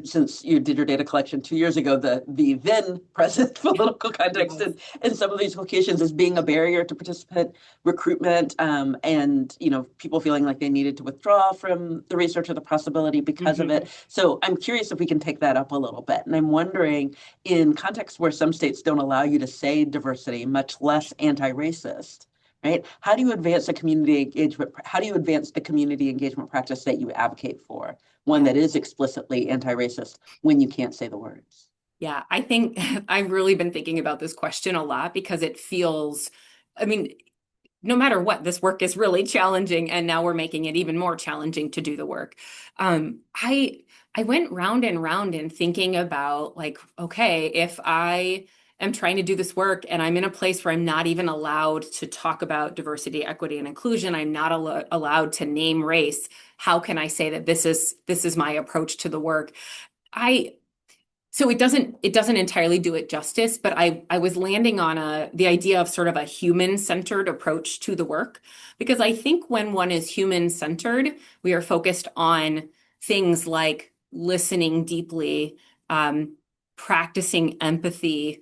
since you did your data collection 2 years ago, the then present political context in some of these locations as being a barrier to participant recruitment, and people feeling like they needed to withdraw from the research or the possibility because of it. So I'm curious if we can take that up a little bit. And I'm wondering, in contexts where some states don't allow you to say diversity, much less anti-racist, right? How do you advance the community engagement? How do you advance the community engagement practice that you advocate for? One that is explicitly anti-racist when you can't say the words. Yeah, I think I've really been thinking about this question a lot, because it feels, no matter what, this work is really challenging, and now we're making it even more challenging to do the work. I went round and round in thinking about, like, okay, if I am trying to do this work and I'm in a place where I'm not even allowed to talk about diversity, equity, and inclusion, I'm not allowed to name race, how can I say that this is my approach to the work? So it doesn't entirely do it justice, but I was landing on the idea of sort of a human-centered approach to the work, because I think when one is human-centered, we are focused on things like listening deeply, practicing empathy,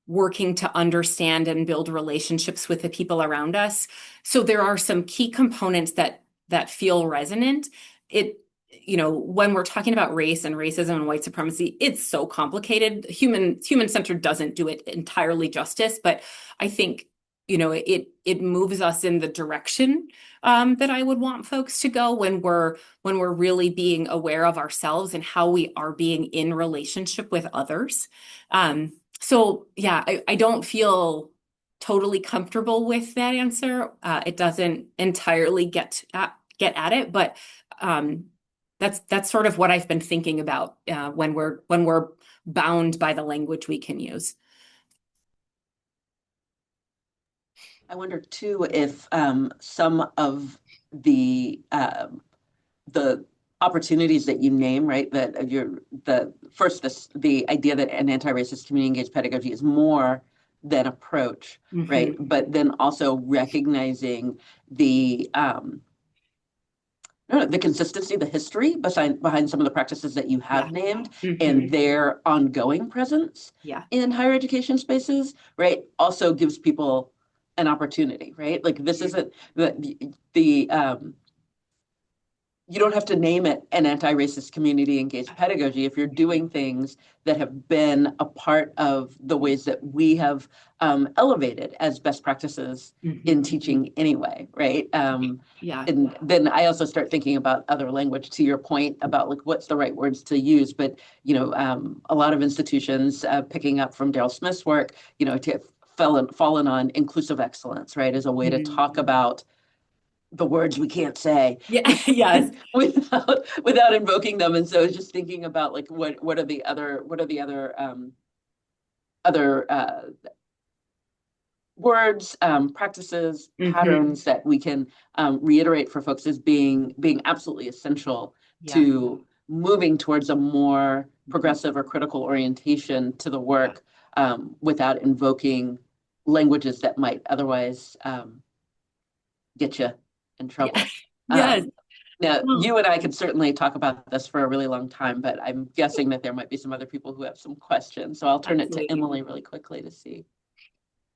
working to understand and build relationships with the people around us. So there are some key components that feel resonant. When we're talking about race and racism and white supremacy, it's so complicated. Human-centered doesn't do it entirely justice, but I think, it moves us in the direction that I would want folks to go when we're really being aware of ourselves and how we are being in relationship with others. So yeah, I don't feel totally comfortable with that answer. It doesn't entirely get at it, but that's sort of what I've been thinking about when we're bound by the language we can use. I wonder too if some of the opportunities that you name, right, that the idea that an anti-racist community engaged pedagogy is more than approach, right, but then also recognizing the consistency, the history behind some of the practices that you have named, and their ongoing presence in higher education spaces, right, also gives people an opportunity, right? Like, this isn't you don't have to name it an anti-racist community engaged pedagogy if you're doing things that have been a part of the ways that we have elevated as best practices in teaching anyway, right? And then I also start thinking about other language, to your point about, like, what's the right words to use. But, a lot of institutions, picking up from Daryl Smith's work, fallen on inclusive excellence, right, as a way to talk about the words we can't say without invoking them. And so just thinking about, like, what are the other words, practices, patterns that we can reiterate for folks as being absolutely essential to moving towards a more progressive or critical orientation to the work, without invoking languages that might otherwise get you in trouble. Now, you and I could certainly talk about this for a really long time, but I'm guessing that there might be some other people who have some questions. So I'll turn it to Emily really quickly to see.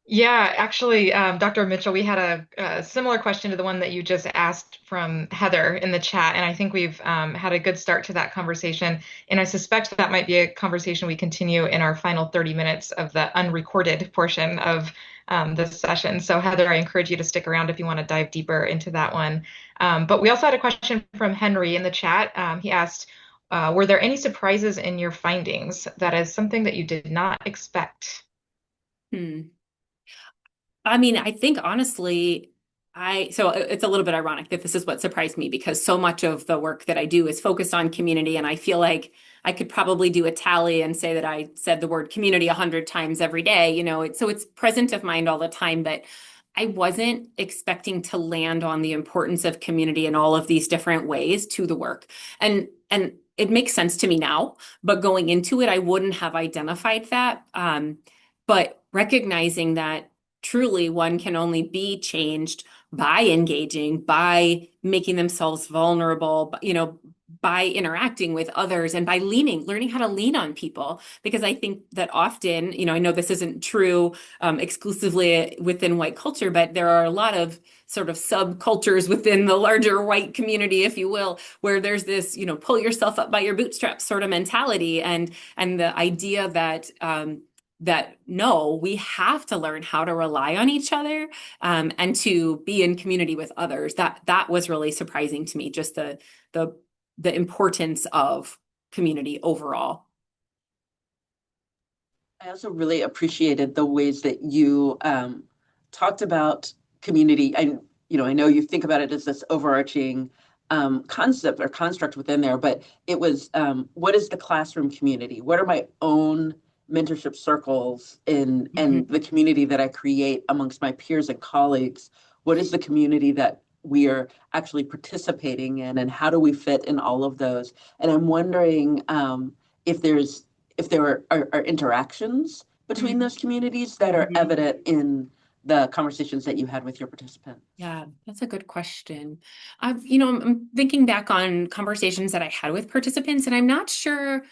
Yeah, actually, Dr. Mitchell, we had a similar question to the one that you just asked from Heather in the chat, and I think we've had a good start to that conversation. And I suspect that might be a conversation we continue in our final 30 minutes of the unrecorded portion of this session. So, Heather, I encourage you to stick around if you want to dive deeper into that one. But we also had a question from Henry in the chat. He asked, were there any surprises in your findings? That is something that you did not expect. Hmm. I mean, I think honestly, so it's a little bit ironic that this is what surprised me because so much of the work that I do is focused on community. And I feel like I could probably do a tally and say that I said the word community 100 times every day, so it's present of mind all the time, but I wasn't expecting to land on the importance of community in all of these different ways to the work. And it makes sense to me now, but going into it, I wouldn't have identified that. But recognizing that truly one can only be changed by engaging, by making themselves vulnerable, by interacting with others and by learning how to lean on people. Because I think that often, I know this isn't true exclusively within white culture, but there are a lot of sort of subcultures within the larger white community, if you will, where there's this, pull yourself up by your bootstraps sort of mentality, and the idea that no, we have to learn how to rely on each other and to be in community with others. That was really surprising to me, just the importance of community overall. I also really appreciated the ways that you talked about community. I know you think about it as this overarching concept or construct within there, but it was what is the classroom community? What are my own mentorship circles and the community that I create amongst my peers and colleagues? What is the community that we are actually participating in, and how do we fit in all of those? And I'm wondering if there are interactions between those communities that are evident in the conversations that you had with your participants. Yeah, that's a good question. I'm thinking back on conversations that I had with participants, and I'm not sure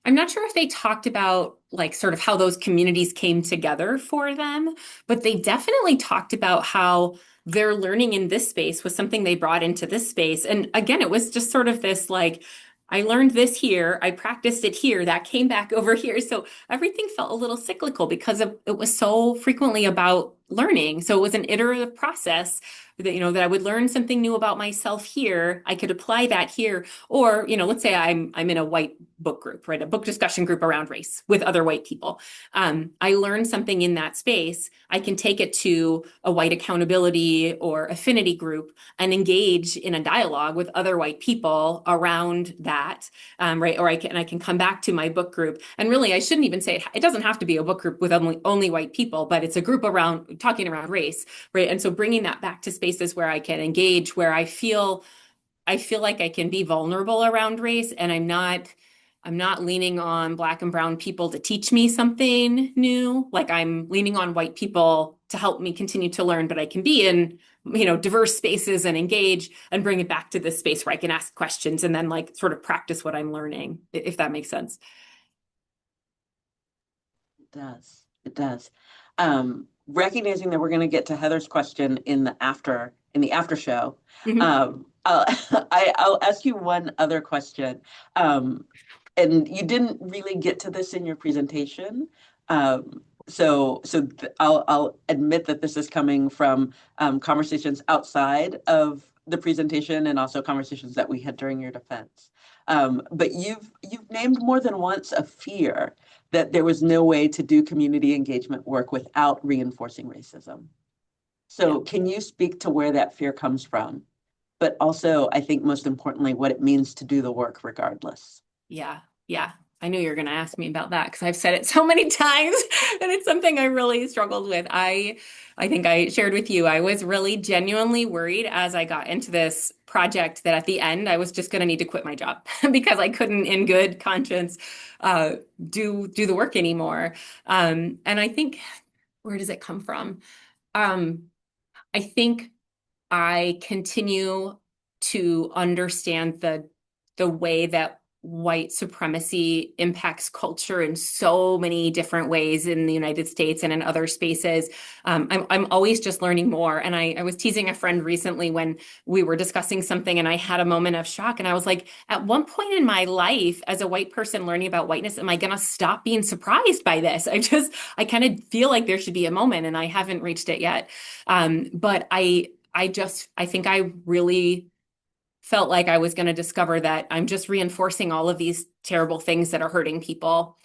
if they talked about like sort of how those communities came together for them, but they definitely talked about how their learning in this space was something they brought into this space. And again, it was just sort of this like, I learned this here, I practiced it here, that came back over here. So everything felt a little cyclical because it was so frequently about learning. So it was an iterative process that I would learn something new about myself here. I could apply that here. Or, let's say I'm in a white book group, right? A book discussion group around race with other white people. I learned something in that space. I can take it to a white accountability or affinity group and engage in a dialogue with other white people around that, right? Or I can come back to my book group. And really, I shouldn't even say it doesn't have to be a book group with only white people, but it's a group around talking around race, right? And so bringing that back to spaces where I can engage, where I feel like I can be vulnerable around race, and I'm not leaning on Black and brown people to teach me something new. Like I'm leaning on white people to help me continue to learn, but I can be in, diverse spaces and engage and bring it back to this space where I can ask questions and then like sort of practice what I'm learning, if that makes sense. It does. It does. Recognizing that we're going to get to Heather's question in the after show, I'll ask you one other question. And you didn't really get to this in your presentation. So I'll admit that this is coming from conversations outside of the presentation and also conversations that we had during your defense. But you've named more than once a fear that there was no way to do community engagement work without reinforcing racism. So can you speak to where that fear comes from? But also, I think most importantly, what it means to do the work regardless. Yeah. I knew you were going to ask me about that because I've said it so many times and it's something I really struggled with. I think I shared with you, I was really genuinely worried as I got into this project that at the end I was just going to need to quit my job because I couldn't in good conscience do the work anymore. And I think, where does it come from? I think I continue to understand the way that white supremacy impacts culture in so many different ways in the United States and in other spaces. I'm always just learning more. And I was teasing a friend recently when we were discussing something and I had a moment of shock. And I was like, at one point in my life, as a white person learning about whiteness, am I going to stop being surprised by this? I kind of feel like there should be a moment and I haven't reached it yet. But I think I really felt like I was going to discover that I'm just reinforcing all of these terrible things that are hurting people.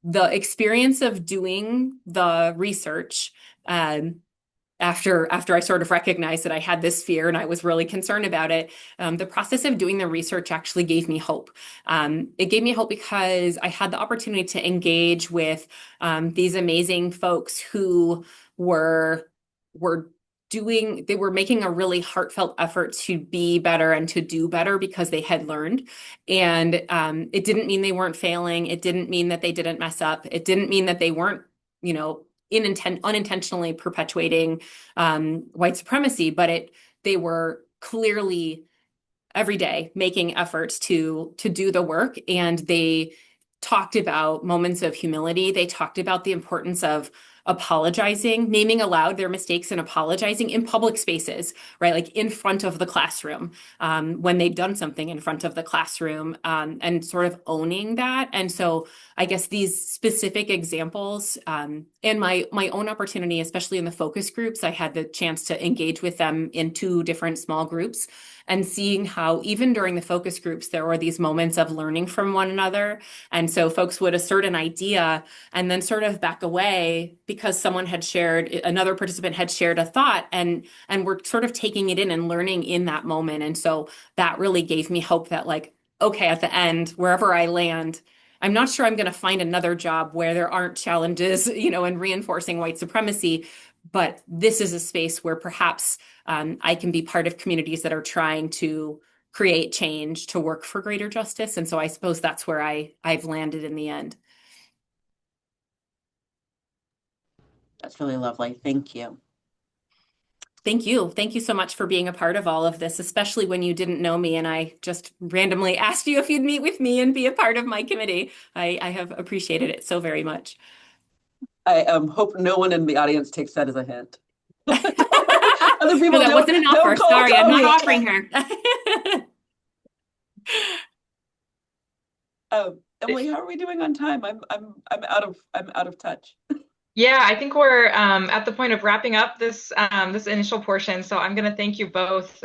The experience of doing the research, after I sort of recognized that I had this fear and I was really concerned about it, the process of doing the research actually gave me hope. It gave me hope because I had the opportunity to engage with these amazing folks who were they were making a really heartfelt effort to be better and to do better because they had learned. And it didn't mean they weren't failing. It didn't mean that they didn't mess up. It didn't mean that they weren't, unintentionally perpetuating white supremacy, but they were clearly every day making efforts to do the work. And they talked about moments of humility. They talked about the importance of apologizing, naming aloud their mistakes and apologizing in public spaces, right? Like in front of the classroom, when they've done something in front of the classroom, and sort of owning that. And so I guess these specific examples, and my own opportunity, especially in the focus groups, I had the chance to engage with them in 2 different small groups and seeing how even during the focus groups, there were these moments of learning from one another. And so folks would assert an idea and then sort of back away because another participant had shared a thought, and we're sort of taking it in and learning in that moment. And so that really gave me hope that, like, okay, at the end, wherever I land, I'm not sure I'm going to find another job where there aren't challenges, and reinforcing white supremacy, but this is a space where perhaps I can be part of communities that are trying to create change to work for greater justice. And so I suppose that's where I've landed in the end. That's really lovely. Thank you. Thank you. Thank you so much for being a part of all of this, especially when you didn't know me and I just randomly asked you if you'd meet with me and be a part of my committee. I have appreciated it so very much. I hope no one in the audience takes that as a hint. Other people No, that wasn't an offer. Sorry, I'm not offering her. Emily, how are we doing on time? I'm out of touch. Yeah, I think we're at the point of wrapping up this initial portion. So I'm going to thank you both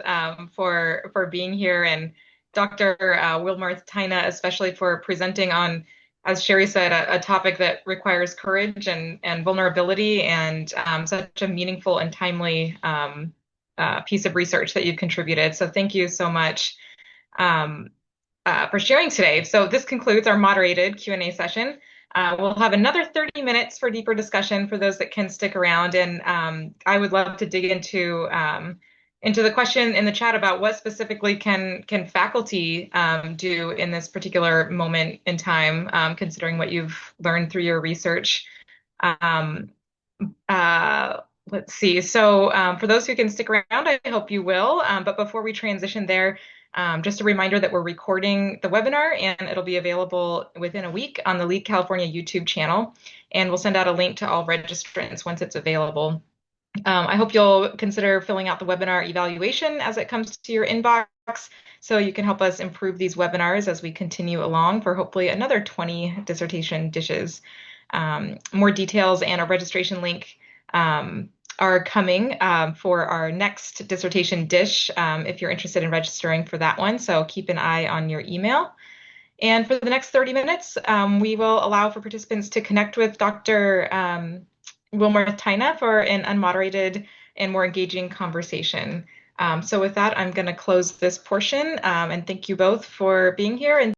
for being here, and Dr. Wilmarth Tyna, especially for presenting on, as Sherry said, a topic that requires courage and vulnerability, and such a meaningful and timely piece of research that you've contributed. So thank you so much for sharing today. So this concludes our moderated Q&A session. We'll have another 30 minutes for deeper discussion for those that can stick around. And I would love to dig into the question in the chat about what specifically can faculty do in this particular moment in time, considering what you've learned through your research. Let's see. So for those who can stick around, I hope you will. But before we transition there, just a reminder that we're recording the webinar and it'll be available within a week on the Lead California YouTube channel. And we'll send out a link to all registrants once it's available. I hope you'll consider filling out the webinar evaluation as it comes to your inbox, so you can help us improve these webinars as we continue along for hopefully another 20 dissertation dishes. More details and a registration link are coming for our next dissertation dish if you're interested in registering for that one. So keep an eye on your email. And for the next 30 minutes, we will allow for participants to connect with Dr. Wilmarth Tyna for an unmoderated and more engaging conversation. So with that, I'm going to close this portion and thank you both for being here. And